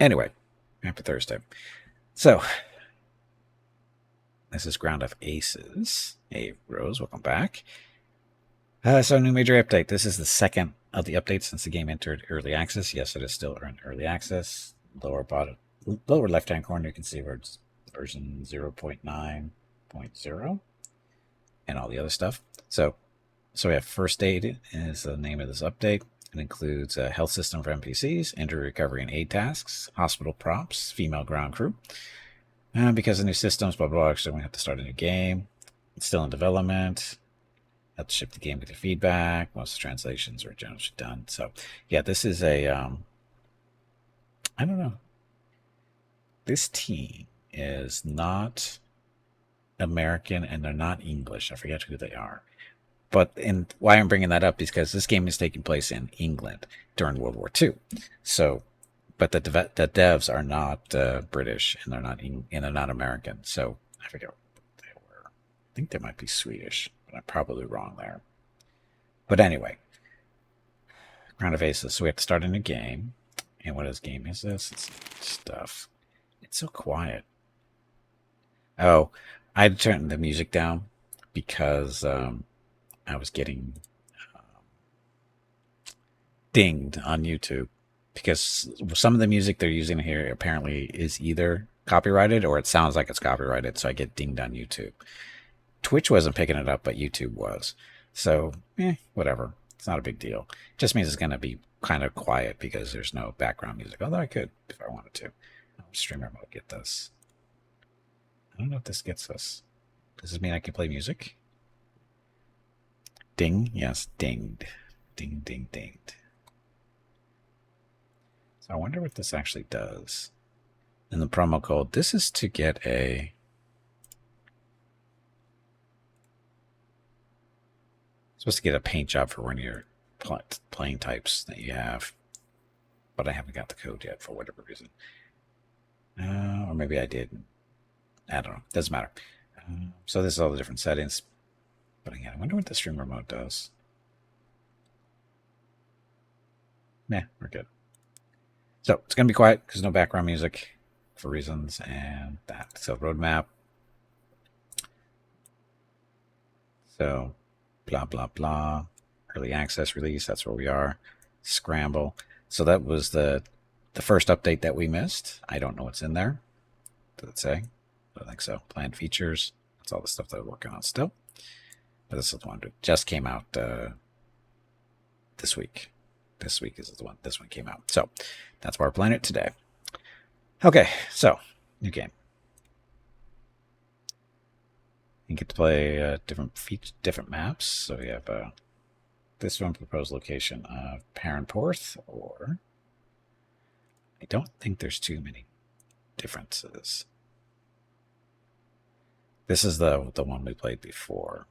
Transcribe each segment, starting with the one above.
Anyway, happy Thursday. So, this is Ground of Aces. Hey, Rose, welcome back. So, new major update. This is the second of the updates since the game entered early access. Yes, it is still in early access. Lower left-hand corner, you can see where it's version 0.9.0 and all the other stuff. So we have First Aid is the name of this update. It includes a health system for NPCs, injury recovery and aid tasks, hospital props, female ground crew. Because of new systems, blah, blah, blah, actually we have to start a new game. It's still in development. Have to ship the game with your feedback. Most of the translations are generally done. So, yeah, this is a, I don't know. This team is not American and they're not English. I forget who they are. But why I'm bringing that up is because this game is taking place in England during World War II. So, but the devs are not British and they're not American. So I forget what they were. I think they might be Swedish, but I'm probably wrong there. But anyway, Crown of Aces. So we have to start a new game. And what game is this? It's stuff. It's so quiet. Oh, I turned the music down because I was getting dinged on YouTube because some of the music they're using here apparently is either copyrighted or it sounds like it's copyrighted, so I get dinged on YouTube. Twitch wasn't picking it up, but YouTube was. So, whatever. It's not a big deal. It just means it's going to be kind of quiet because there's no background music, although I could if I wanted to. Streamer mode, get this. I don't know if this gets us. Does this mean I can play music? Ding. Yes, dinged. Ding, ding, dinged. So I wonder what this actually does. In the promo code, this is to get a... supposed to get a paint job for one of your playing types that you have. But I haven't got the code yet for whatever reason. Or maybe I did. I don't know. Doesn't matter. So this is all the different settings. But again, I wonder what the streamer mode does. We're good. So it's going to be quiet because no background music for reasons and that. So roadmap. So blah, blah, blah. Early access release. That's where we are. Scramble. So that was the first update that we missed. I don't know what's in there. Does it say? I don't think so. Planned features. That's all the stuff that we're working on still. But this is the one that just came out this week. This week is the one. This one came out. So that's why we're playing it today. Okay, so new game. You get to play different maps. So we have this one proposed location of Perranporth, or I don't think there's too many differences. This is the one we played before.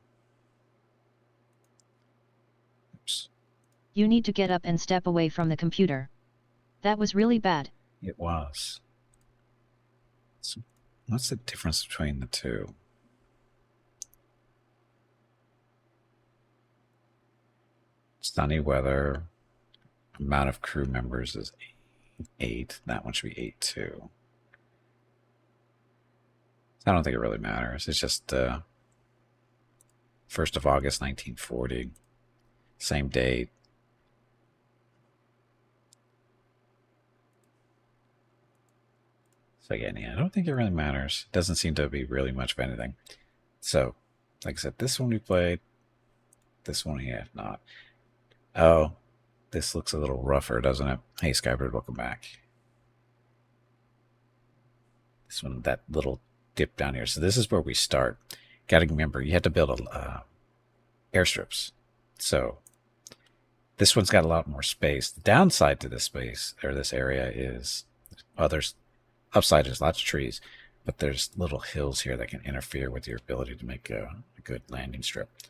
Oops. You need to get up and step away from the computer. That was really bad. It was. So what's the difference between the two? Sunny weather. Amount of crew members is 8. That one should be 8 too. I don't think it really matters. It's just 1st of August, 1940. Same date. So again, I don't think it really matters. It doesn't seem to be really much of anything. So, like I said, this one we played. This one we have not. Oh, this looks a little rougher, doesn't it? Hey, Skybird, welcome back. This one, that little dip down here. So this is where we start. Got to remember, you have to build airstrips. So this one's got a lot more space. The downside to this space, or this area, is there's upside, there's lots of trees, but there's little hills here that can interfere with your ability to make a good landing strip. I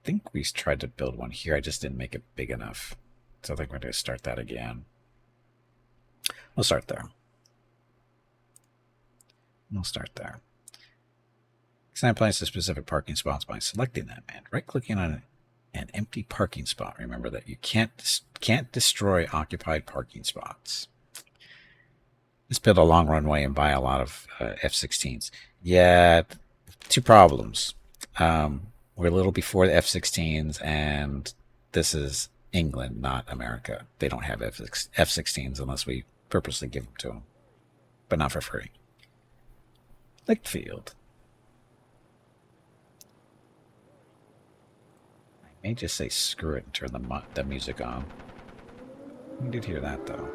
think we tried to build one here. I just didn't make it big enough. So I think we're going to start that again. We'll start there. We'll start there. Assign place to specific parking spots by selecting that, man. Right-clicking on an empty parking spot. Remember that you can't destroy occupied parking spots. Let's build a long runway and buy a lot of F-16s. Yeah, two problems. We're a little before the F-16s, and this is England, not America. They don't have F-16s unless we purposely give them to them, but not for free. Lichtfield. I may just say screw it and turn the music on. You did hear that, though.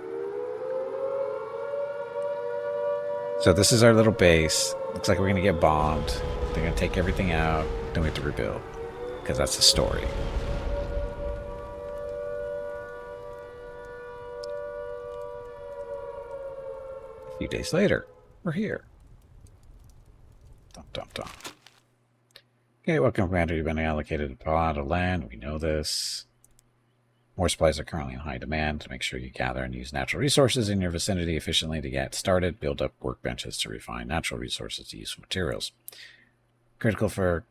So this is our little base. Looks like we're going to get bombed. They're going to take everything out. Then we have to rebuild. Because that's the story. A few days later, we're here. Dum, dum, dum. Okay, welcome, Commander. You've been allocated a plot of land. We know this. More supplies are currently in high demand. To make sure you gather and use natural resources in your vicinity efficiently to get started. Build up workbenches to refine natural resources to useful materials. Critical for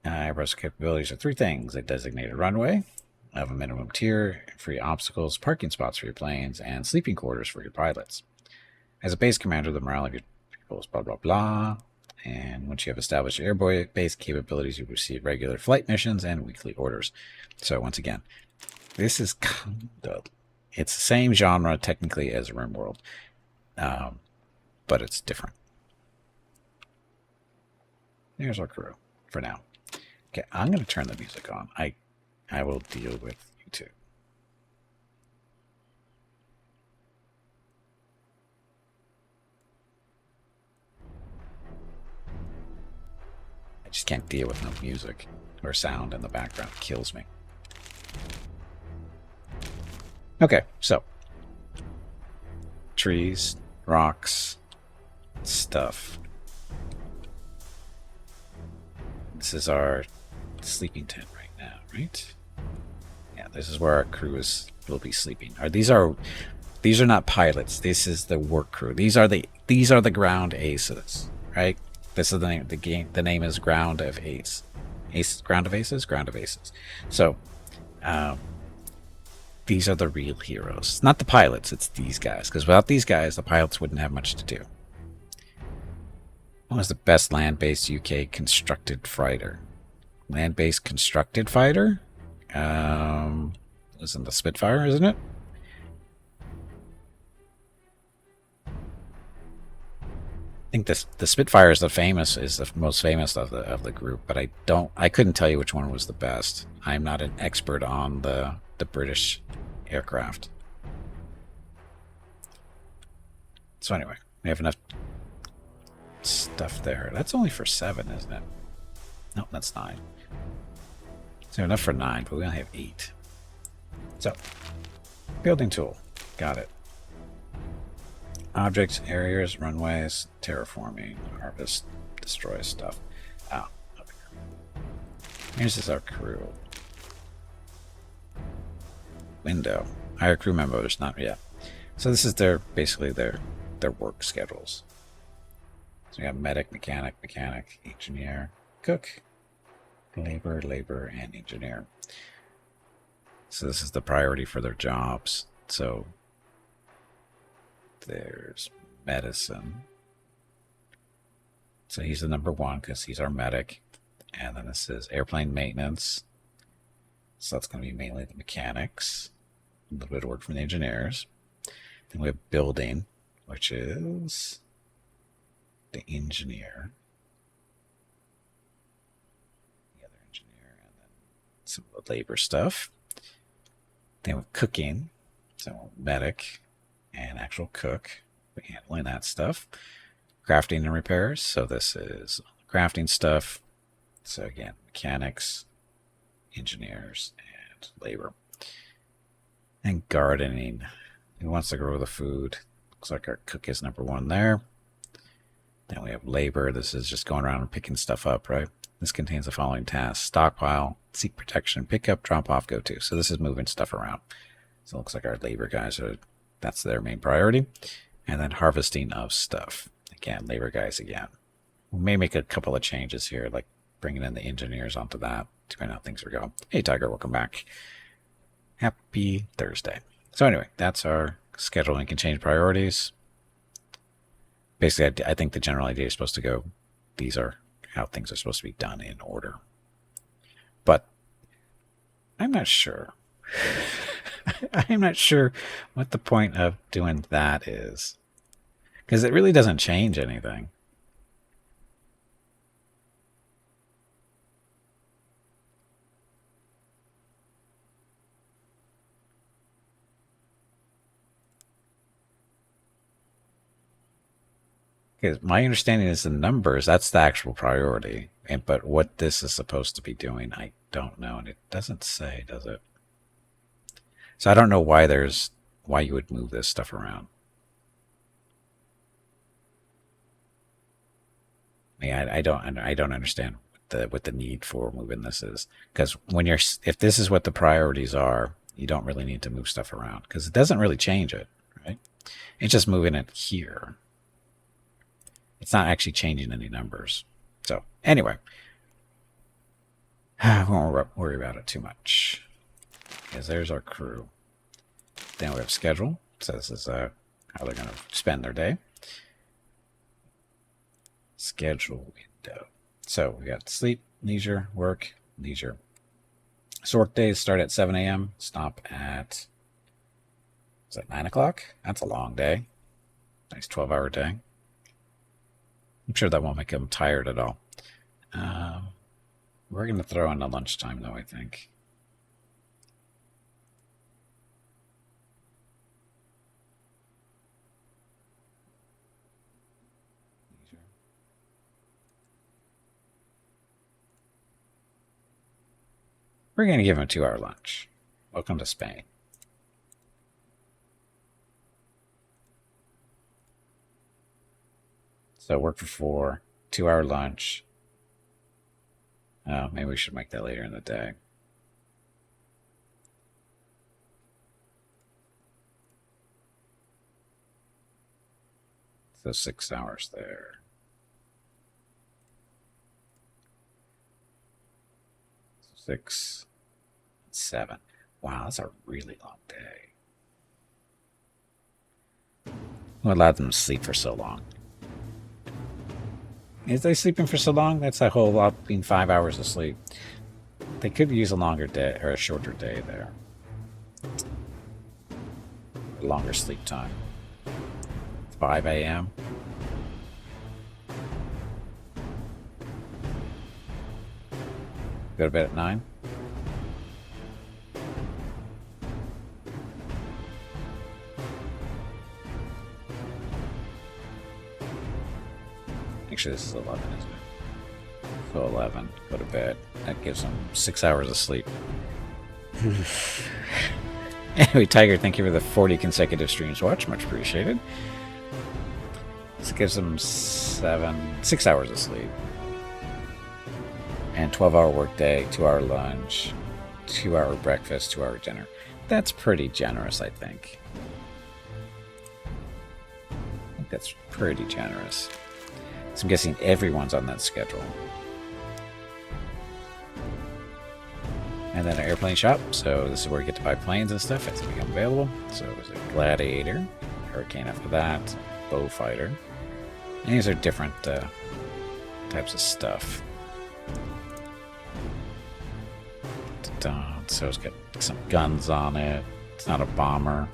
Airbus capabilities are three things: a designated runway of a minimum tier, free obstacles, parking spots for your planes, and sleeping quarters for your pilots. As a base commander, the morale of your people is blah, blah, blah. And once you have established your air-base capabilities, you receive regular flight missions and weekly orders. So once again, this is kind of, it's the same genre technically as RimWorld, but it's different. There's our crew for now. Okay, I'm going to turn the music on. I will deal with you two. I just can't deal with no music or sound in the background. It kills me. Okay, so trees, rocks, stuff. This is our sleeping tent right now, right? Yeah, this is where our crew will be sleeping. These are not pilots. This is the work crew. These are the ground aces, right? This is the name. The name is Ground of Ace. Ground of Aces. So, these are the real heroes, not the pilots. It's these guys, because without these guys, the pilots wouldn't have much to do. What was the best land-based UK constructed fighter? Land-based constructed fighter? Isn't the Spitfire, isn't it? I think the Spitfire is the most famous of the group, but I couldn't tell you which one was the best. I'm not an expert on the British aircraft. So anyway, we have enough stuff there. That's only for 7, isn't it? No, that's 9. So enough for 9, but we only have 8. So, building tool. Got it. Objects, areas, runways, terraforming, harvest, destroy stuff. Oh, over here. Here's our crew. Window. Hire crew members, not yet. So this is basically their work schedules. So we have medic, mechanic, engineer, cook, labor, and engineer. So this is the priority for their jobs. So there's medicine. So he's the number 1 because he's our medic. And then this is airplane maintenance. So that's going to be mainly the mechanics. A little bit of work from the engineers. Then we have building, which is the engineer. The other engineer. And then some of the labor stuff. Then we have cooking. So medic and actual cook. We're handling that stuff. Crafting and repairs. So this is crafting stuff. So again, mechanics, engineers, and labor. And gardening. Who wants to grow the food? Looks like our cook is number 1 there. Then we have labor. This is just going around and picking stuff up, right? This contains the following tasks: stockpile, seek protection, pick up, drop off, go to. So this is moving stuff around. So it looks like our labor guys that's their main priority. And then harvesting of stuff. Again, labor guys again. We may make a couple of changes here, like bringing in the engineers onto that, depending on how things are going. Hey, Tiger, welcome back. Happy Thursday. So anyway, that's our scheduling. Can change priorities. basically, I think the general idea is supposed to go, these are how things are supposed to be done in order. But I'm not sure. I'm not sure what the point of doing that is. Because it really doesn't change anything. Because my understanding is the numbers, that's the actual priority. But what this is supposed to be doing, I don't know. And it doesn't say, does it? So I don't know why you would move this stuff around. Yeah, I don't understand what the need for moving this is. Because if this is what the priorities are, you don't really need to move stuff around because it doesn't really change it, right? It's just moving it here. It's not actually changing any numbers. So anyway, I won't worry about it too much. Because there's our crew. Then we have schedule. So this is how they're going to spend their day. Schedule window. So we got sleep, leisure, work, leisure. So work days start at 7 a.m. Stop at, is that 9 o'clock? That's a long day. Nice 12-hour day. I'm sure that won't make them tired at all. We're going to throw in a lunchtime, though, I think. We're going to give them a 2-hour lunch. Welcome to Spain. So work for 4, 2-hour lunch. Oh, maybe we should make that later in the day. So 6 hours there. 6, 7. Wow, that's a really long day. What allowed them to sleep for so long? Is they sleeping for so long? That's a whole lot, being 5 hours of sleep. They could use a longer day or a shorter day there. A longer sleep time. 5 a.m. Go to bed at 9. Actually, this is 11, isn't it? So 11, go to bed. That gives them 6 hours of sleep. Anyway, Tiger, thank you for the 40 consecutive streams watched. Much appreciated. This gives them 6 hours of sleep. And 12-hour workday, 2-hour lunch, 2-hour breakfast, 2-hour dinner. That's pretty generous, I think. I think that's pretty generous. So I'm guessing everyone's on that schedule. And then an airplane shop. So this is where you get to buy planes and stuff as they become available. So there's a Gladiator, Hurricane after that, Beaufighter. And these are different types of stuff. So it's got some guns on it. It's not a bomber.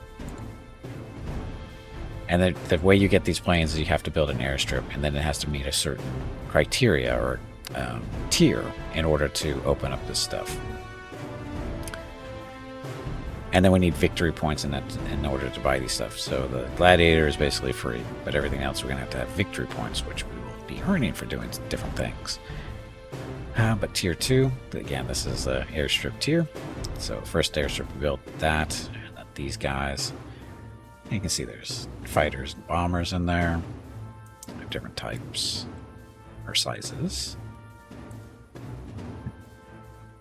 And the way you get these planes is you have to build an airstrip, and then it has to meet a certain criteria or tier in order to open up this stuff. And then we need victory points in order to buy these stuff. So the Gladiator is basically free, but everything else we're going to have victory points, which we will be earning for doing different things. But tier 2, again, this is the airstrip tier. So first airstrip, we built that, and then these guys. And you can see there's fighters and bombers in there. Different types or sizes.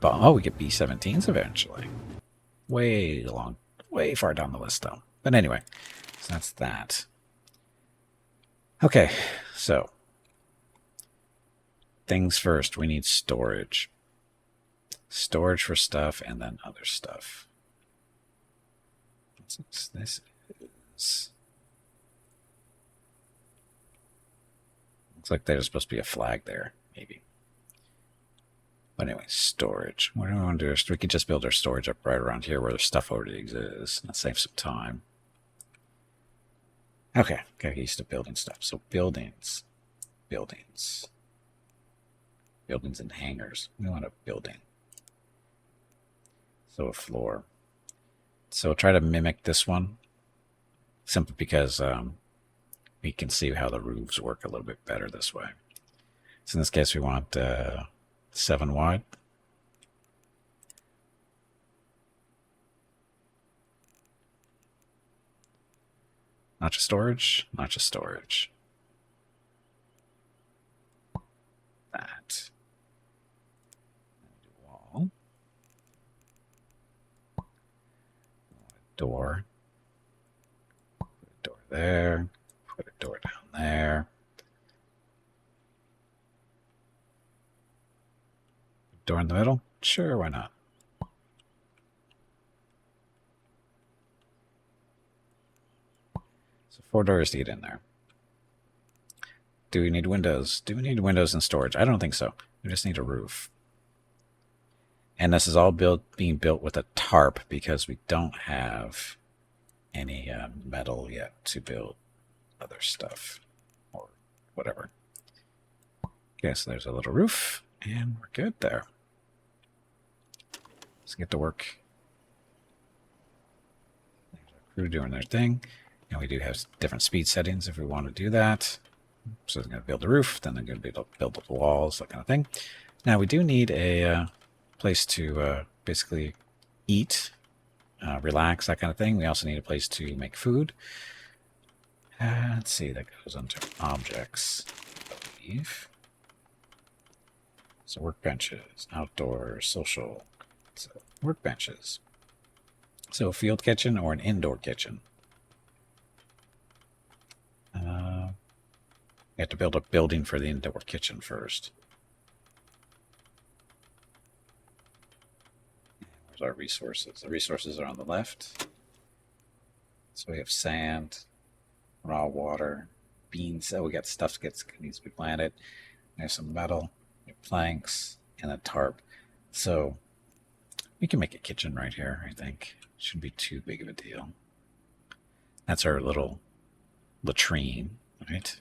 But, oh, we get B-17s eventually. Way far down the list, though. But anyway, so that's that. Okay, so things first, we need storage. Storage for stuff and then other stuff. This is Looks like there's supposed to be a flag there, maybe. But anyway, storage. What do we want to do? We could just build our storage up right around here where the stuff already exists. That saves some time. Okay, get used to building stuff. So buildings. Buildings and hangars. We want a building. So a floor. So try to mimic this one, simply because we can see how the roofs work a little bit better this way. So in this case, we want 7 wide. Not just storage, not just storage. That. Wall. Door. Put a door there. Put a door down there. Door in the middle? Sure, why not? So 4 doors to get in there. Do we need windows? Do we need windows in storage? I don't think so. We just need a roof. And this is all being built with a tarp because we don't have any metal yet to build other stuff or whatever. Okay, so there's a little roof, and we're good there. Let's get to work. There's our crew doing their thing. And we do have different speed settings if we want to do that. So they're going to build the roof, then they're going to be able to build the walls, that kind of thing. Now we do need a place to basically eat, relax, that kind of thing. We also need a place to make food. Let's see, that goes under objects, I believe. So workbenches, outdoor, social, so workbenches. So a field kitchen or an indoor kitchen. We have to build a building for the indoor kitchen first. Where's our resources? The resources are on the left. So we have sand, raw water, beans. Oh, we got stuff that needs to be planted. We have some metal, we have planks, and a tarp. So we can make a kitchen right here, I think. Shouldn't be too big of a deal. That's our little latrine, right?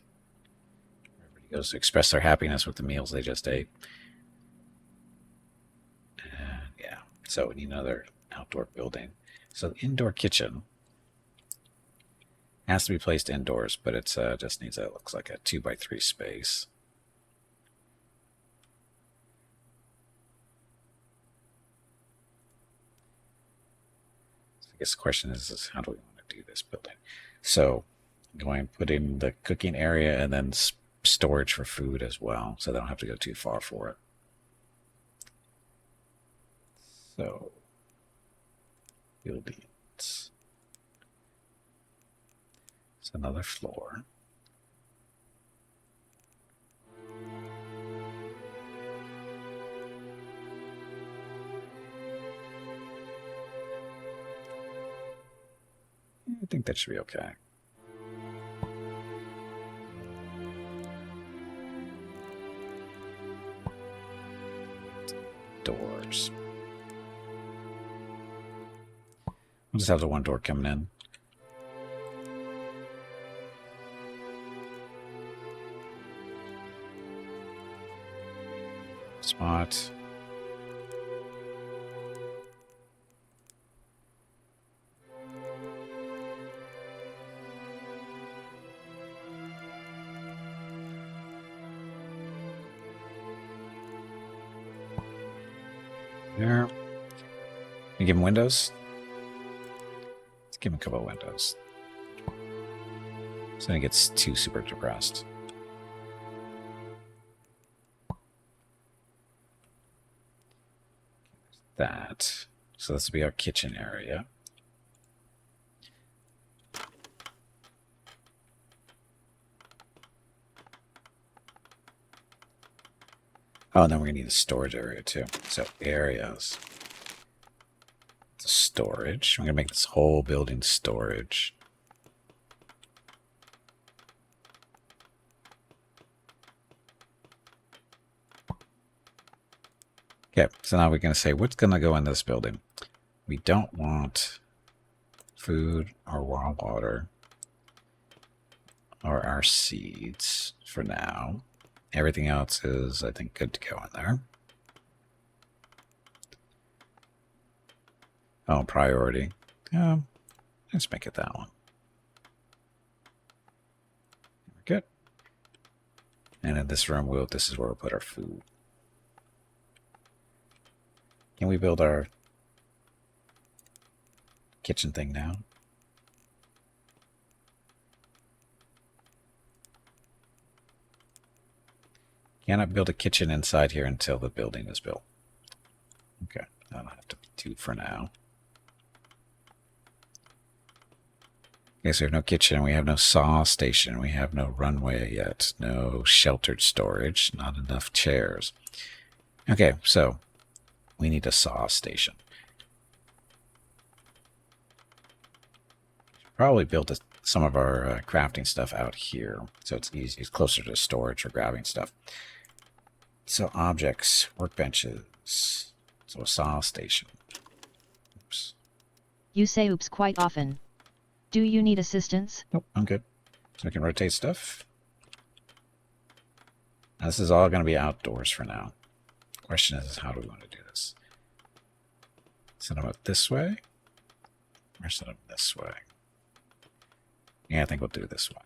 Everybody goes to express their happiness with the meals they just ate. Yeah, so we need another outdoor building. So the indoor kitchen has to be placed indoors, but it's just needs a, looks like a 2x3 space. So I guess the question is how do we want to do this building? So I'm going to put in the cooking area and then storage for food as well, so they don't have to go too far for it. So buildings. It's another floor. I think that should be okay. Doors. We'll just have the one door coming in. Spot. There. You give him windows? Let's give him a couple of windows. So he gets too super depressed. That. So this will be our kitchen area. Oh, and then we're going to need a storage area too. So areas. It's a storage. I'm going to make this whole building storage. Okay, so now we're going to say what's going to go in this building. We don't want food or raw water or our seeds for now. Everything else is, I think, good to go in there. Oh, priority. Let's make it that one. Good. And in this room, this is where we'll put our food. Can we build our kitchen thing now? Cannot build a kitchen inside here until the building is built. Okay, that'll have to be 2 for now. Okay, so we have no kitchen, we have no saw station, we have no runway yet, no sheltered storage, not enough chairs. Okay, so we need a saw station. Probably build some of our crafting stuff out here, so it's easy. It's closer to storage or grabbing stuff. So objects, workbenches, so a saw station. Oops. You say oops quite often. Do you need assistance? Nope, I'm good. So we can rotate stuff. Now, this is all going to be outdoors for now. Question is, how do we want to do this? Send them up this way, or send them this way? Yeah, I think we'll do it this way.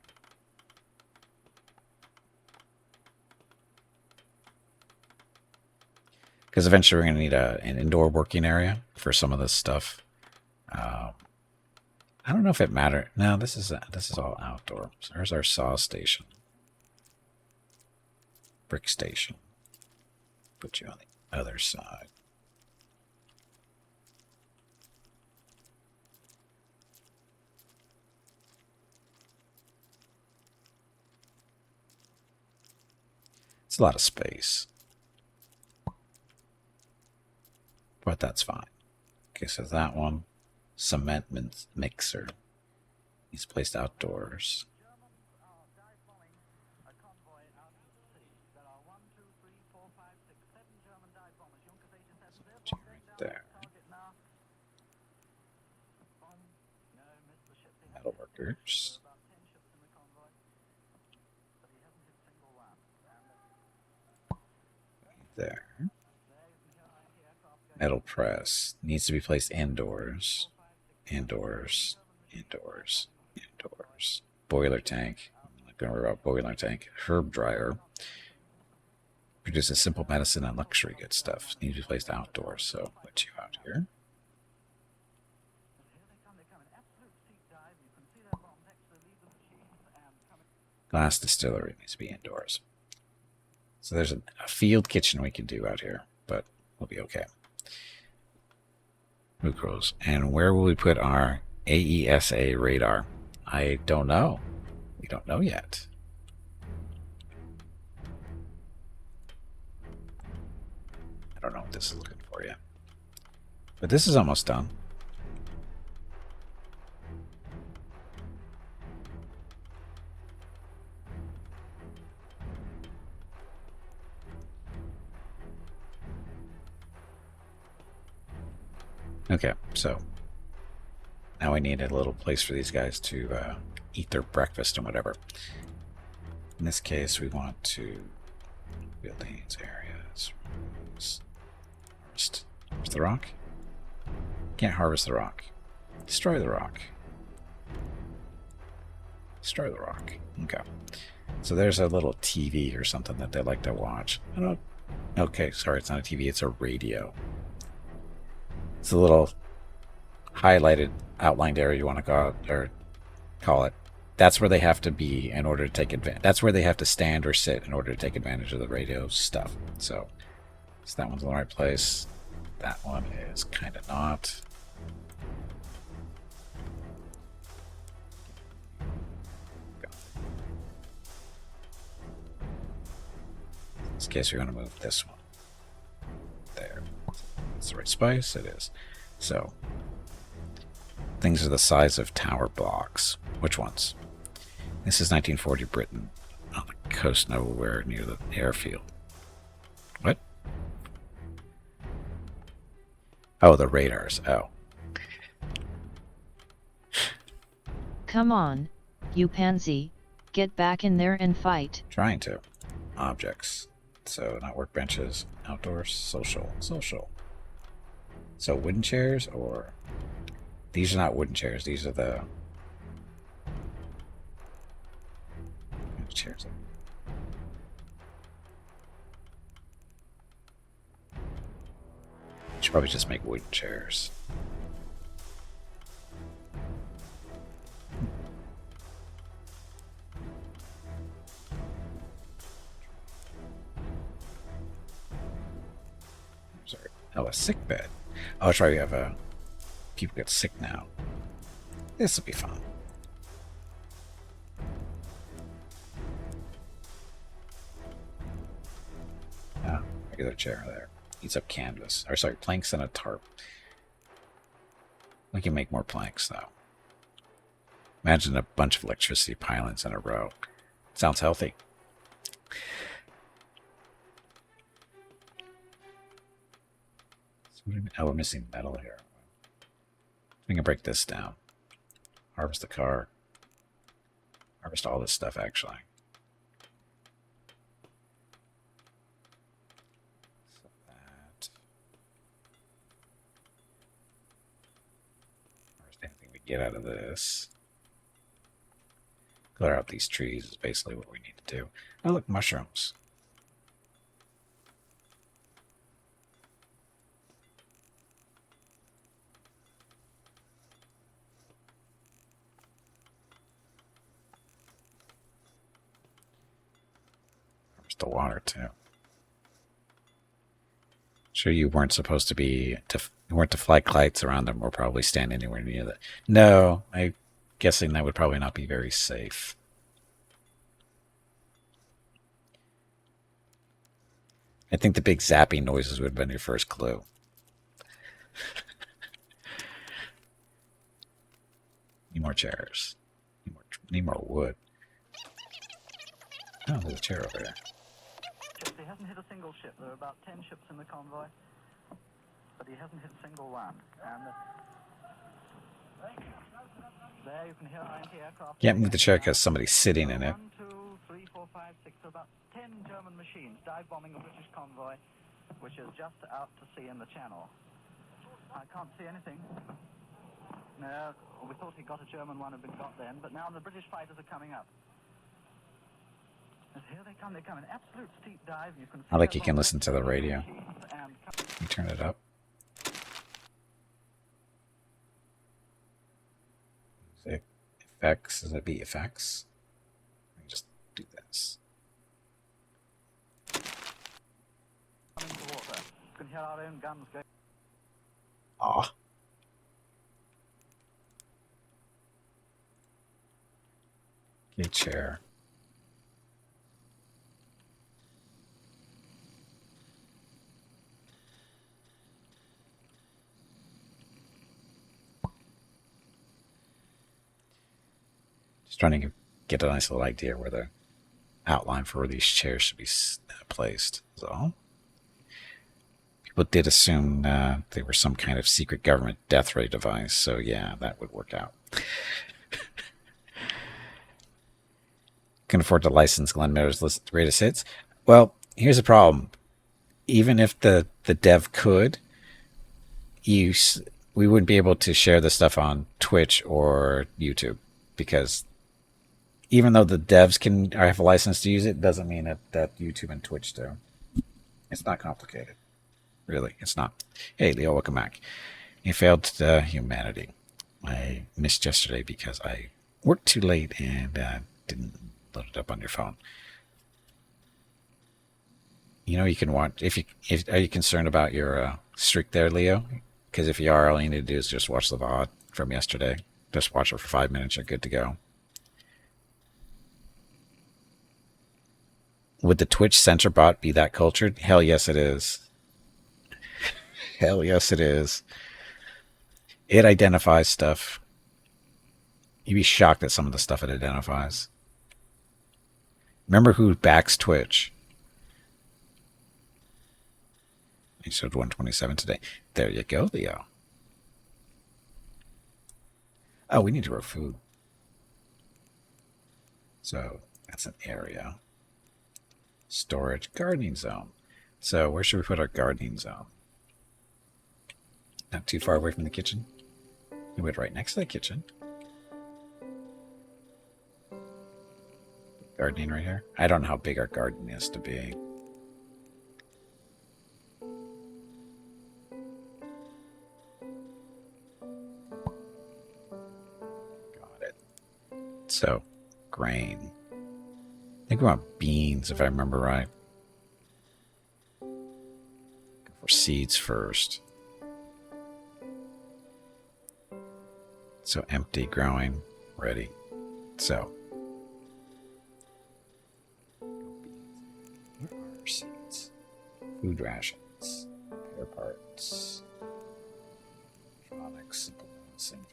Because eventually we're going to need an indoor working area for some of this stuff. I don't know if it matters. No, this is all outdoor. So there's our saw station. Brick station. Put you on the other side. It's a lot of space. But that's fine. Okay, so that one, cement mixer. He's placed outdoors. Right there. Metal workers. There. Metal press needs to be placed indoors. Indoors. Indoors. Indoors. Boiler tank. I'm not going to worry about boiler tank. Herb dryer. Produces simple medicine and luxury good stuff. Needs to be placed outdoors, so put you out here. Glass distillery needs to be indoors. So there's a field kitchen we can do out here, but we'll be okay. Mucros. And where will we put our AESA radar? I don't know. We don't know yet. I don't know what this is looking for yet. But this is almost done. Okay, so now we need a little place for these guys to eat their breakfast and whatever. In this case, we want to build these areas. Harvest the rock. Can't harvest the rock. Destroy the rock. Destroy the rock. Okay. So there's a little TV or something that they like to watch. I don't. Okay, sorry, it's not a TV. It's a radio. It's a little highlighted, outlined area you want to go out, or call it. That's where they have to be in order to take advantage. That's where they have to stand or sit in order to take advantage of the radio stuff. So that one's in the right place. That one is kind of not. In this case, you're going to move this one. There. It's the right spice. It is. So things are the size of tower blocks. Which ones? This is 1940 Britain on the coast nowhere near the airfield. What? Oh, the radars. Oh. Come on, you pansy, get back in there and fight. Trying to. Objects. So not workbenches. Outdoors. Social. Social. So wooden chairs or... These are not wooden chairs. These are the... chairs. Should probably just make wooden chairs. Sorry. Oh, a sick bed. Oh, that's right. We have a... People get sick now. This will be fun. Ah, regular chair there. Needs up canvas. Or sorry, planks and a tarp. We can make more planks, though. Imagine a bunch of electricity pylons in a row. Sounds healthy. Oh, we're missing metal here. We can break this down. Harvest the car. Harvest all this stuff, actually. So that. Harvest anything we get out of this. Clear out these trees is basically what we need to do. Oh, look, mushrooms. The water too. Sure, you weren't supposed to be you weren't to fly kites around them or probably stand anywhere near that. No, I'm guessing that would probably not be very safe. I think the big zapping noises would have been your first clue. Need more chairs. Need more wood. Oh, there's a chair over there. He hasn't hit a single ship. There are about 10 ships in the convoy, but he hasn't hit a single one. And there you can hear anti-aircraft. Can't move the chair because somebody's sitting in it. 1, 2, 3, 4, 5, 6. So about 10 German machines dive bombing a British convoy, which is just out to sea in the Channel. I can't see anything. No, we thought he got a German one had been got then, but now the British fighters are coming up. Here they come, an absolute steep dive. You can I like you can listen to the radio. You turn it up. Music, effects, is it be effects? Let me just do this. Coming to water. You can hear our own guns going. Ah. Okay, chair. Trying to get a nice little idea where the outline for where these chairs should be placed. So people did assume they were some kind of secret government death ray device. So yeah, that would work out. Can afford to license Glenn Miller's greatest hits. Well, here's the problem. Even if the dev could, we wouldn't be able to share the stuff on Twitch or YouTube because even though the devs can have a license to use it, doesn't mean that YouTube and Twitch do. It's not complicated. Really, it's not. Hey, Leo, welcome back. You failed humanity. I missed yesterday because I worked too late and didn't load it up on your phone. You know, you can watch. Are you concerned about your streak there, Leo? Because if you are, all you need to do is just watch the VOD from yesterday. Just watch it for 5 minutes. You're good to go. Would the Twitch censor bot be that cultured? Hell yes, it is. Hell yes, it is. It identifies stuff. You'd be shocked at some of the stuff it identifies. Remember who backs Twitch. Episode 127 today. There you go, Leo. Oh, we need to grow food. So that's an area. Storage, gardening zone. So where should we put our gardening zone? Not too far away from the kitchen. We put it right next to the kitchen. Gardening right here. I don't know how big our garden is to be. Got it. So, grain. I think we want beans, if I remember right. Go for seeds first. So empty, growing, ready. So, where are our seeds? Food rations, repair parts, electronics, supplements, and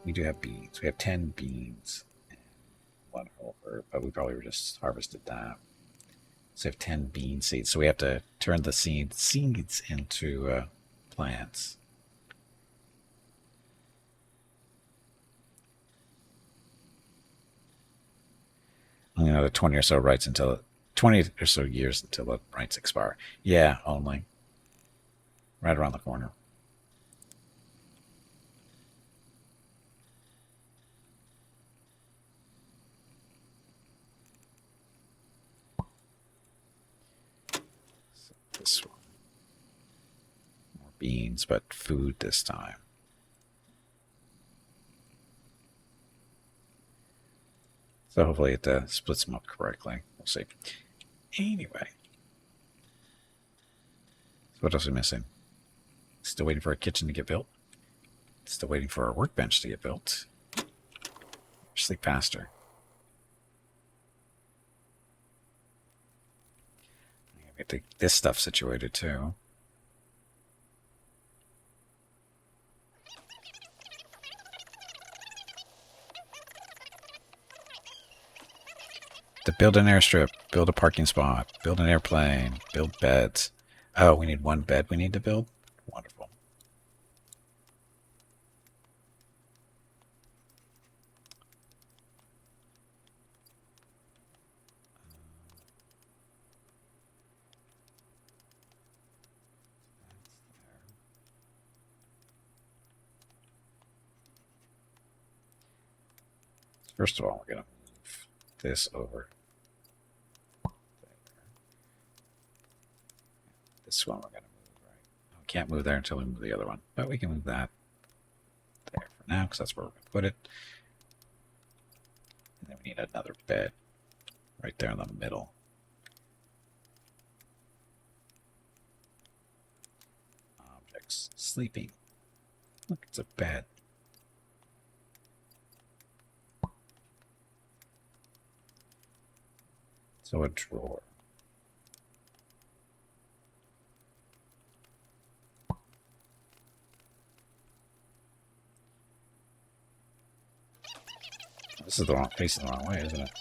we do have beans. We have 10 beans and 1 whole herb, but we probably just harvested that. So we have 10 bean seeds. So we have to turn the seeds into plants. Only another 20 or so rights until 20 or so years until the rights expire. Yeah, only. Right around the corner. So this one. More beans, but food this time. So hopefully it splits them up correctly. We'll see. Anyway. So what else are we missing? Still waiting for a kitchen to get built. Still waiting for our workbench to get built. Sleep faster. Get this stuff situated too. To build an airstrip, build a parking spot, build an airplane, build beds. Oh, we need 1 bed we need to build? Wonderful. First of all, we're going to move this over. This one we're going to move, right? We can't move there until we move the other one, but we can move that there for now because that's where we're going to put it. And then we need another bed right there in the middle. Objects. Sleeping. Look, it's a bed. So a drawer. This is the wrong, facing the wrong way, isn't it?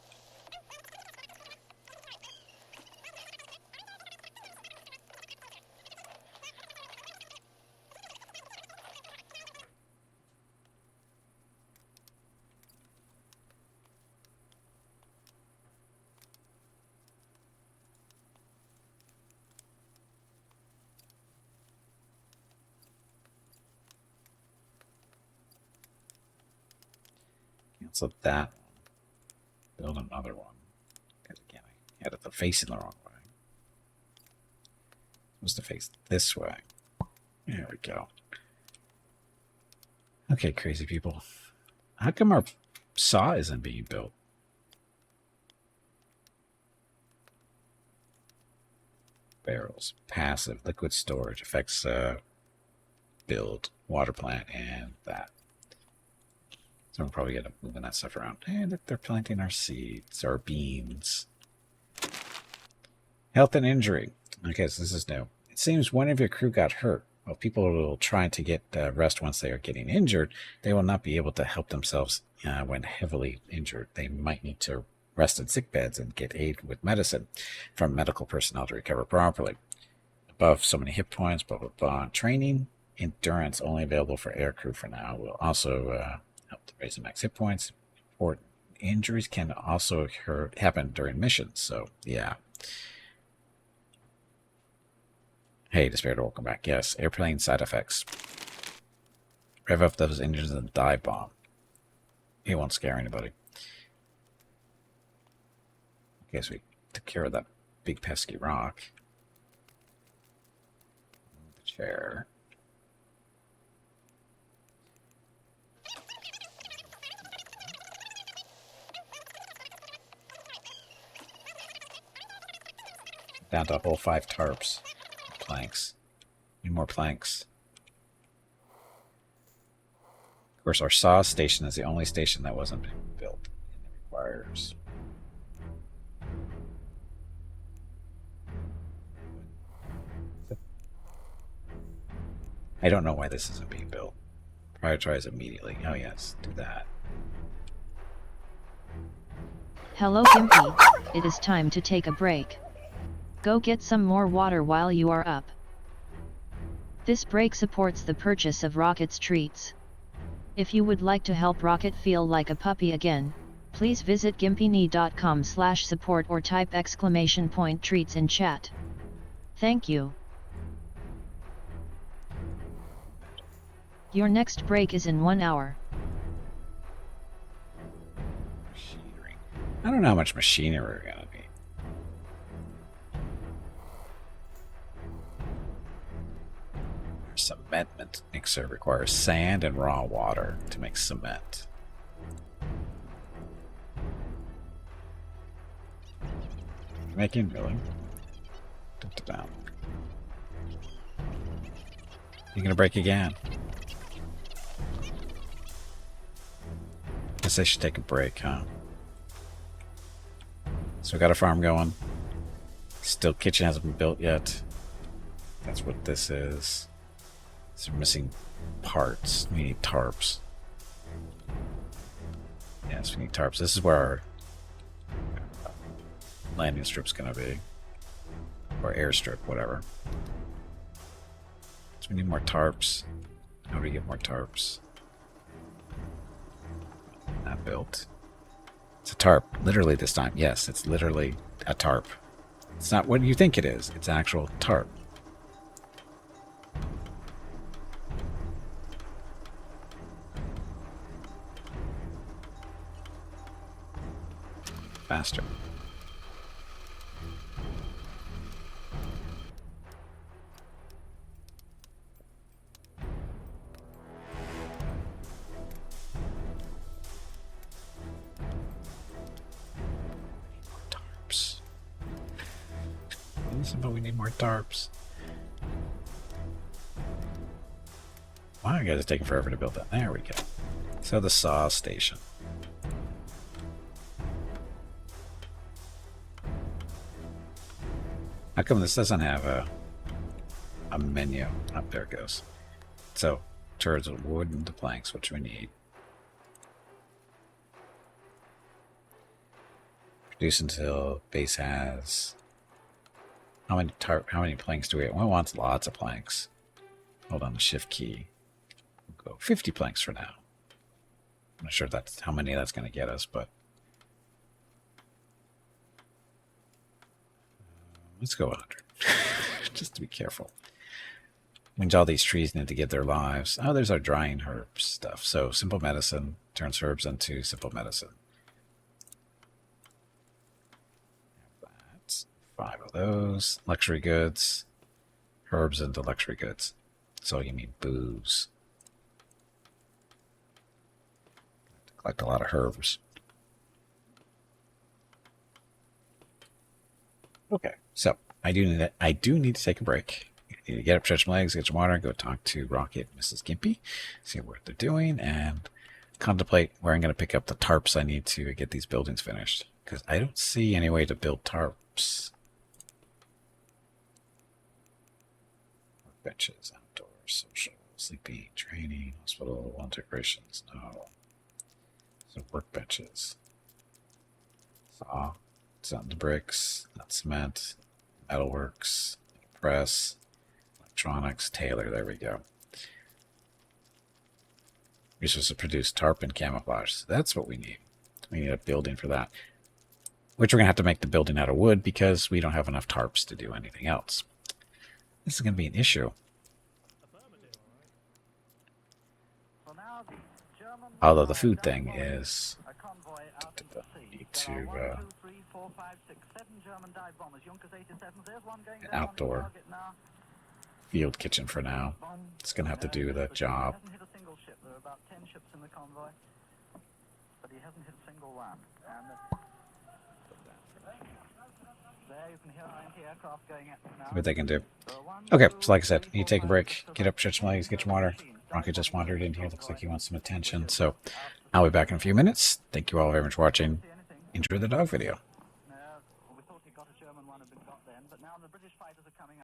Cancel that one. Build another one. Because again, I had it facing the wrong way. Supposed to face this way. There we go. Okay, crazy people. How come our saw isn't being built? Barrels. Passive. Liquid storage. Affects build. Water plant. And that. So we'll probably get up moving that stuff around. And they're planting our seeds. Our beans. Health and injury. Okay, so this is new. It seems one of your crew got hurt. While people will try to get rest once they are getting injured, they will not be able to help themselves when heavily injured. They might need to rest in sick beds and get aid with medicine from medical personnel to recover properly. Above so many hit points, blah, blah, blah. Training, endurance only available for aircrew for now. Will also help to raise the max hit points. Or injuries can also happen during missions. So, yeah. Hey, Despair, welcome back. Yes, airplane side effects. Rev up those engines and dive bomb. It won't scare anybody. Okay, so we took care of that big pesky rock. The chair. Down to a whole 5 tarps. Planks. Need more planks. Of course, our saw station is the only station that wasn't built. And it requires... I don't know why this isn't being built. Prioritize immediately. Oh yes, do that. Hello Gimpy, it is time to take a break. Go get some more water while you are up. This break supports the purchase of Rocket's treats. If you would like to help Rocket feel like a puppy again, please visit gimpyknee.com/support or type !treats in chat. Thank you. Your next break is in 1 hour. Machinery. I don't know how much machinery we're gonna need. Cement mixer requires sand and raw water to make cement. Making really? Down. You're gonna break again. Guess I should take a break, huh? So we got a farm going. Still, kitchen hasn't been built yet. That's what this is. So we're missing parts. We need tarps. Yes, we need tarps. This is where our landing strip's gonna be. Or airstrip, whatever. So we need more tarps. How do we get more tarps? Not built. It's a tarp. Literally this time. Yes, it's literally a tarp. It's not what you think it is. It's an actual tarp. Faster. Tarps. But we need more tarps. Wow, you guys are taking forever to build that. There we go. So the saw station. How come this doesn't have a menu? Oh, there it goes. So, turrets of wood and the planks, which we need. Produce until base has... How many planks do we have? We want lots of planks. Hold on the shift key. We'll go 50 planks for now. I'm not sure that's how many that's going to get us, but... let's go 100. Just to be careful. Means all these trees need to get their lives. Oh, there's our drying herbs stuff. So simple medicine turns herbs into simple medicine. That's 5 of those. Luxury goods. Herbs into luxury goods. So you need booze. Collect a lot of herbs. Okay, so I do need to take a break. I need to get up, stretch my legs, get some water, go talk to Rocket and Mrs. Gimpy, see what they're doing, and contemplate where I'm going to pick up the tarps I need to get these buildings finished. Because I don't see any way to build tarps. Workbenches, outdoors, social, sleeping, training, hospital, integrations. No. So workbenches. Saw. It's not the bricks, not cement, metalworks, press, electronics, Taylor. There we go. You're supposed to produce tarp and camouflage. So that's what we need. We need a building for that. Which we're going to have to make the building out of wood because we don't have enough tarps to do anything else. This is going to be an issue. Although the food thing is... need to... an outdoor field kitchen for now. It's going to have to do the job. He hasn't hit a single ship. There are about 10 ships in the convoy, but he hasn't hit a single one. And there you can hear anti-aircraft going at now. See what they can do. Okay, so like I said, you take a break, get up, stretch your legs, get your water. Rocket just wandered in here. Looks like he wants some attention. So I'll be back in a few minutes. Thank you all very much for watching. Enjoy the dog video. We thought he got a German one had been got then, but now the British fighters are coming up.